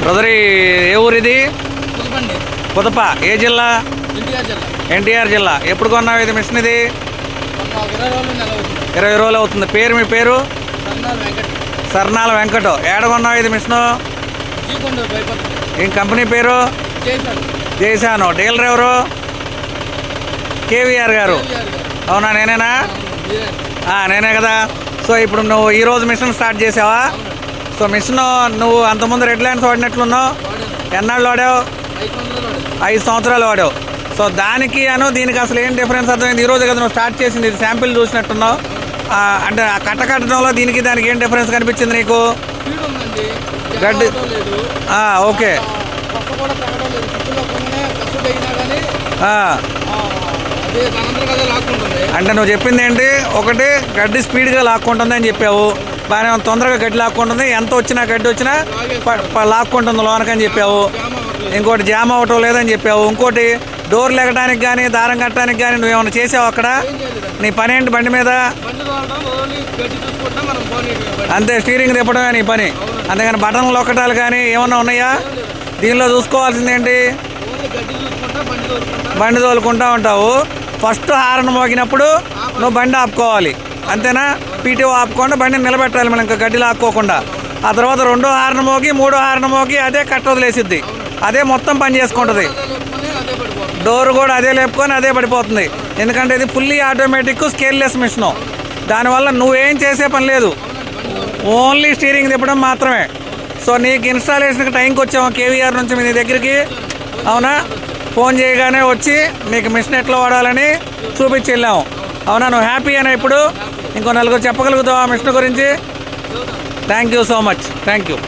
Brother ఏ ఊరు ఇది? కుదప. ఏ జిల్లా? ఎన్టీఆర్ జిల్లా. ఎప్పుడు కొన్నావు ఇది మిషన్? ఇది 20 రోజులు అవుతుంది. పేరు మీ పేరు? సర్నాల వెంకట. ఏడ కొన్నావు ఇది మిషను? ఏం కంపెనీ పేరు? చేశాను. డీలర్ ఎవరు? కేవీఆర్ గారు. అవునా, నేనేనా? నేనే కదా. సో ఇప్పుడు నువ్వు ఈరోజు మిషన్ స్టార్ట్ చేసావా? సో మిషన్ నువ్వు అంతకుముందు రెడ్ లైన్స్ వాడినట్లున్నావు. ఎన్నాళ్ళు వాడావు? 5 సంవత్సరాలు వాడావు. సో దానికి దీనికి అసలు ఏం డిఫరెన్స్ అర్థమైంది? ఈరోజు కదా నువ్వు స్టార్ట్ చేసింది. ఇది శాంపిల్ చూసినట్టున్నావు. అంటే ఆ కట్టడంలో దీనికి దానికి ఏం డిఫరెన్స్ కనిపించింది నీకు? గడ్డి. ఓకే. అంటే నువ్వు చెప్పింది ఏంటి? ఒకటి గడ్డి స్పీడ్గా లాక్కుంటుంది అని చెప్పావు. బాగానే తొందరగా గడ్డి లాక్కుంటుంది. ఎంత వచ్చినా గడ్డి వచ్చినా లాక్కుంటుంది లోనకని చెప్పావు. ఇంకోటి జామ్ అవటం లేదని చెప్పావు. ఇంకోటి డోర్ లెగడానికి కానీ దారం కట్టడానికి కానీ నువ్వేమన్నా చేసావు అక్కడ? నీ పని ఏంటి బండి మీద? అంతే, స్టీరింగ్ తిప్పడమే నీ పని. అంతేగాని బటన్లు లొక్కటాలు కానీ ఏమన్నా ఉన్నాయా? దీనిలో చూసుకోవాల్సింది ఏంటి? బండి తోలుకుంటా ఉంటావు. ఫస్ట్ హారన్ మోగినప్పుడు నువ్వు బండి ఆపుకోవాలి, అంతేనా? పీటీఓ ఆపుకుండా బండిని నిలబెట్టాలి మనం, ఇంకా గడ్డిలో ఆపుకోకుండా. ఆ తర్వాత 2వ హారన్ మోగి 3వ హారన్ మోగి అదే కట్ట వదిలేసిద్ది. అదే మొత్తం పని చేసుకుంటుంది. డోర్ కూడా అదే లేపుకొని అదే పడిపోతుంది. ఎందుకంటే ఇది ఫుల్లీ ఆటోమేటిక్ స్కేల్లెస్ మిషను. దానివల్ల నువ్వేం చేసే పని లేదు, ఓన్లీ స్టీరింగ్ తిప్పడం మాత్రమే. సో నీకు ఇన్స్టాలేషన్కి టైంకి వచ్చాము కేవీఆర్ నుంచి మీ దగ్గరికి. అవునా? ఫోన్ చేయగానే వచ్చి నీకు మిషన్ ఎట్లా వాడాలని చూపించి వెళ్ళాము. అవునా? నువ్వు హ్యాపీ అయినా ఇప్పుడు? ఇంకో 4 చెప్పగలుగుతావు ఆ మిషన్ గురించి? Thank you so much. Thank you.